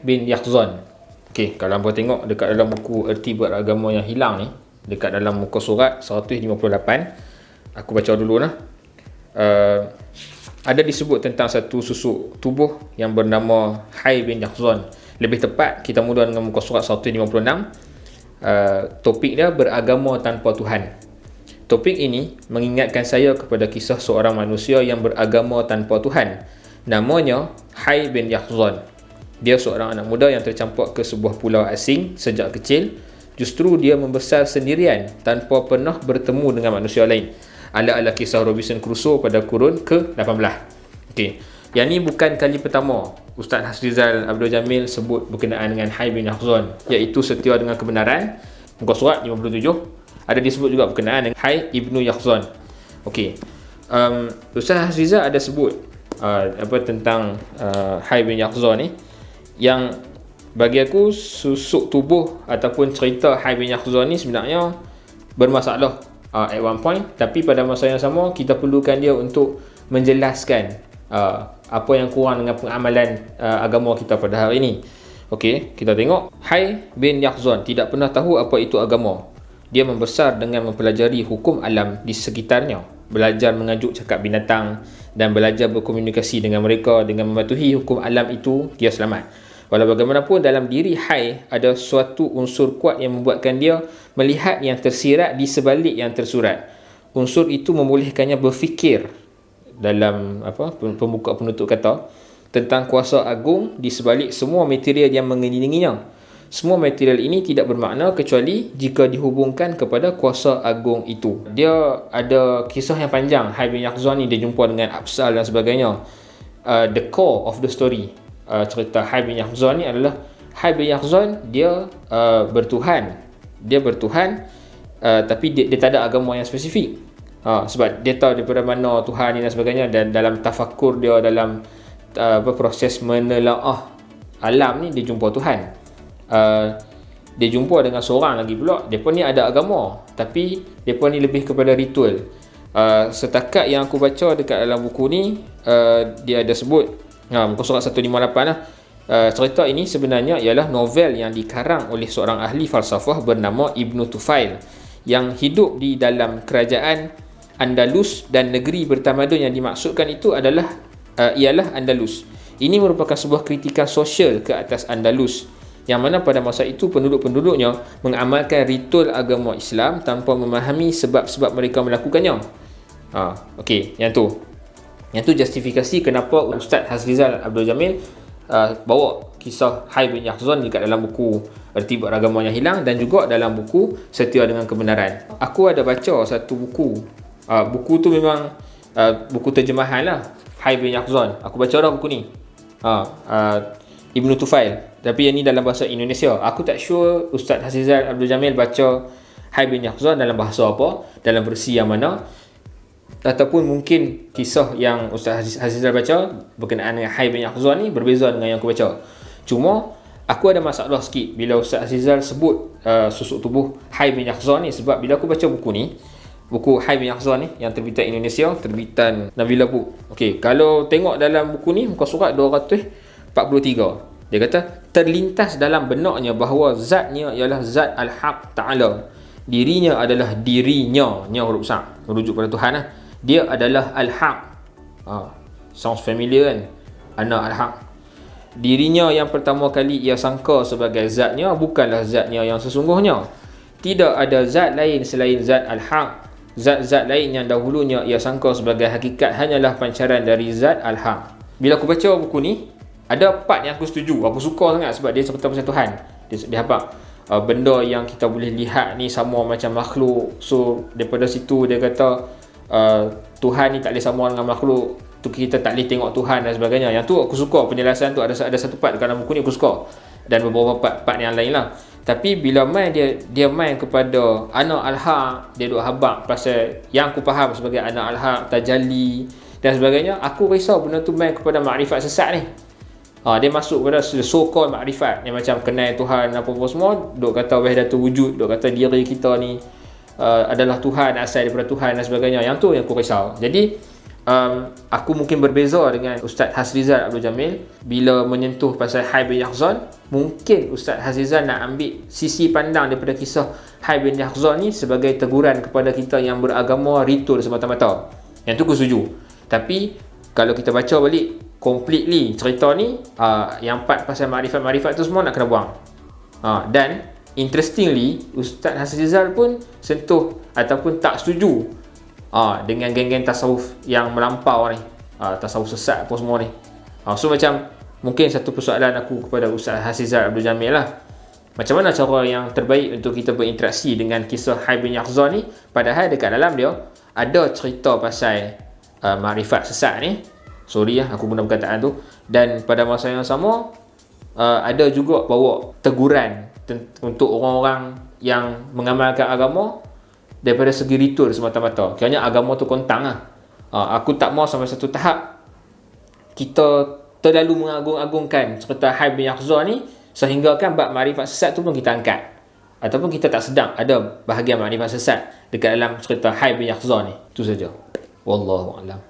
bin Yahzan. Okey, kalau hangpa tengok dekat dalam buku Erti Beragama Yang Hilang ni, dekat dalam muka surat 158, aku baca dulu lah. Ada disebut tentang satu susuk tubuh yang bernama Hai bin Yahzan. Lebih tepat, kita mula dengan muka surat 156. Topik dia beragama tanpa Tuhan. Topik ini mengingatkan saya kepada kisah seorang manusia yang beragama tanpa Tuhan. Namanya Hai bin Yahzan. Dia seorang anak muda yang tercampak ke sebuah pulau asing sejak kecil. Justru dia membesar sendirian tanpa pernah bertemu dengan manusia lain. Ala-ala kisah Robinson Crusoe pada kurun ke-18. Okey, yang ni bukan kali pertama Ustaz Hasrizal Abdul Jamil sebut berkenaan dengan Hai bin Yahzan, iaitu setia dengan kebenaran. Muka surat 57 ada disebut juga berkenaan dengan Hai ibnu Yahzan. Okey, Ustaz Hasrizal ada sebut tentang Hai bin Yahzan ni, yang bagi aku susuk tubuh ataupun cerita Hai bin Yahzan ni sebenarnya bermasalah at one point, tapi pada masa yang sama kita perlukan dia untuk menjelaskan apa yang kurang dengan pengamalan agama kita pada hari ini. Okey, kita tengok. Hai bin Yahzan tidak pernah tahu apa itu agama. Dia membesar dengan mempelajari hukum alam di sekitarnya, belajar mengajuk cakap binatang dan belajar berkomunikasi dengan mereka. Dengan mematuhi hukum alam itu, dia selamat. Walau bagaimanapun, dalam diri Hai ada suatu unsur kuat yang membuatkan dia melihat yang tersirat di sebalik yang tersurat. Unsur itu membolehkannya berfikir, dalam pembuka penutup kata, tentang kuasa agung di sebalik semua material yang mengelilinginya. Semua material ini tidak bermakna kecuali jika dihubungkan kepada kuasa agung itu. Dia ada kisah yang panjang. Hai bin Yahzan ni dia jumpa dengan Absal dan sebagainya. The core of the story, cerita Hai bin Yahzan ni adalah Hai bin Yahzan dia bertuhan. Dia bertuhan, tapi dia tak ada agama yang spesifik. Sebab dia tahu daripada mana Tuhan ni dan sebagainya, dan dalam tafakur dia, dalam proses menelaah alam ni, dia jumpa Tuhan. Dia jumpa dengan seorang lagi pula, mereka ni ada agama, tapi mereka ni lebih kepada ritual. Setakat yang aku baca dekat dalam buku ni, dia ada sebut muka surat 158 lah. Cerita ini sebenarnya ialah novel yang dikarang oleh seorang ahli falsafah bernama Ibnu Tufail, yang hidup di dalam kerajaan Andalus, dan negeri bertamadun yang dimaksudkan itu ialah Andalus. Ini merupakan sebuah kritikan sosial ke atas Andalus, yang mana pada masa itu penduduk-penduduknya mengamalkan ritual agama Islam tanpa memahami sebab-sebab mereka melakukannya. Okey, yang tu justifikasi kenapa Ustaz Hasrizal Abdul Jamil bawa kisah Hai bin Yahzan dekat dalam buku Erti Beragama Yang Hilang, dan juga dalam buku Setia Dengan Kebenaran. Aku ada baca satu buku. Buku tu memang buku terjemahan lah, Hai bin Yahzan. Aku baca dah buku ni, Ibnu Tufail, tapi yang ni dalam bahasa Indonesia. Aku tak sure Ustaz Hasrizal Abdul Jamil baca Hai bin Yahzan dalam bahasa apa, dalam versi yang mana, ataupun mungkin kisah yang Ustaz Hasrizal baca berkenaan dengan Hai bin Yahzan ni berbeza dengan yang aku baca. Cuma aku ada masalah sikit bila Ustaz Hasrizal sebut susuk tubuh Hai bin Yahzan ni, sebab bila aku baca buku ni, buku Hai bin Yahzan ni yang terbitan Indonesia, terbitan Nabila Book. Okey, kalau tengok dalam buku ni muka surat 243, dia kata terlintas dalam benaknya bahawa zatnya ialah zat Al-Haq Ta'ala. Dirinya adalah dirinya, nya huruf besar, merujuk pada Tuhan lah. Dia adalah Al-Haq. Sounds familiar kan? Ana Al-Haq. Dirinya yang pertama kali ia sangka sebagai zatnya bukanlah zatnya yang sesungguhnya. Tidak ada zat lain selain zat Al-Haq. Zat-zat lain yang dahulunya ia sangka sebagai hakikat hanyalah pancaran dari zat Al-Haq. Bila aku baca buku ni, ada part yang aku setuju, aku suka sangat, sebab dia cerita pasal Tuhan. Dia habaq benda yang kita boleh lihat ni sama macam makhluk. So daripada situ dia kata Tuhan ni tak boleh sama dengan makhluk tu, kita tak boleh tengok Tuhan dan sebagainya. Yang tu aku suka penjelasan tu. Ada satu part dalam buku ni aku suka, dan beberapa part yang lain lah. Tapi bila main dia main kepada anak Al-Haq, dia duk habaq pasal yang aku faham sebagai anak Al-Haq, tajalli dan sebagainya. Aku risau benda tu main kepada makrifat sesat ni. Dia masuk pada so-called makrifat yang macam kenal Tuhan apa-apa semua, duk kata wahdatul wujud, duk kata diri kita ni adalah Tuhan, asal daripada Tuhan dan sebagainya. Yang tu yang aku risau. Jadi aku mungkin berbeza dengan Ustaz Hasrizal Abdul Jamil. Bila menyentuh pasal Hai bin Yahzan, mungkin Ustaz Hasrizal nak ambil sisi pandang daripada kisah Hai bin Yahzan ni sebagai teguran kepada kita yang beragama ritual semata-mata. Yang tu aku setuju. Tapi kalau kita baca balik completely cerita ni, yang part pasal marifat-marifat tu semua nak kena buang. Dan interestingly, Ustaz Hasrizal pun sentuh ataupun tak setuju dengan geng-geng tasawuf yang melampau ni, tasawuf sesat apa semua ni. So macam mungkin satu persoalan aku kepada Ustaz Hasrizal Abdul Jamil lah, macam mana cara yang terbaik untuk kita berinteraksi dengan kisah Hai bin Yahzan ni, padahal dekat dalam dia ada cerita pasal marifat sesat ni. Sorry aku guna perkataan tu. Dan pada masa yang sama ada juga bawa teguran untuk orang-orang yang mengamalkan agama daripada segi ritual semata-mata. Kiranya agama tu kontang lah. Aku tak mau sampai satu tahap kita terlalu mengagung-agungkan cerita Hai bin Yahzan ni sehingga kan bab marifat sesat tu pun kita angkat, ataupun kita tak sedang ada bahagian marifat sesat dekat dalam cerita Hai bin Yahzan ni. Itu saja. Wallahu a'lam.